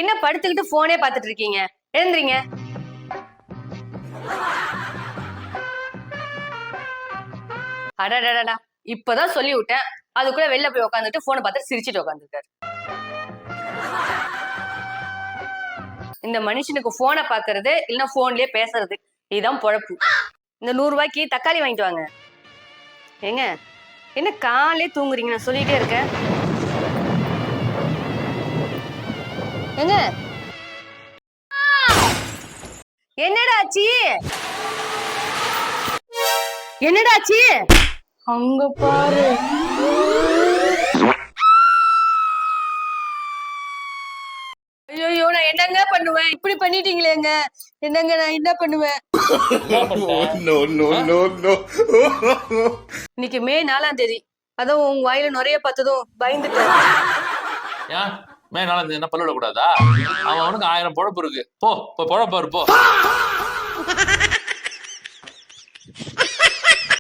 என்ன படுத்துக்கிட்டு போனே பாத்துட்டு இருக்கீங்க? எழுந்துறீங்க. அடடடடா, இப்பதான் சொல்லி விட்டேன். அதுக்குள்ள வெளில போய் உட்காந்துட்டு போனை பார்த்து சிரிச்சிட்டு உட்காந்துருக்காரு. இந்த மனுஷனுக்கு போனை பாக்குறது இல்லைன்னா போன்லயே பேசுறது இதுதான் பொழப்பு. இந்த 100 ரூபாய்க்கு தக்காளி வாங்கிட்டு வாங்க. ஏங்க, என்ன காலே தூங்குறீங்க? நான் சொல்லிட்டே இருக்கேன். ஏங்க, என்னடாச்சு? என்னடாச்சு? அங்க பாரு. ஐயோ, நான் என்னங்க பண்ணுவேன்? இப்படி பண்ணிட்டீங்களேங்க. என்னங்க நான் என்ன பண்ணுவேன்? இன்னைக்கு மே 4ஆம் தேதி. அதான் உங்க வாயில நிறைய பார்த்ததும் பயந்துட்டேன். ஏன் மே 4ஆம் தேதி என்ன பல்லு விடக்கூடாதா? அவனுக்கு 1000 பொழப்பு இருக்கு. போ பொழப்பாரு போ.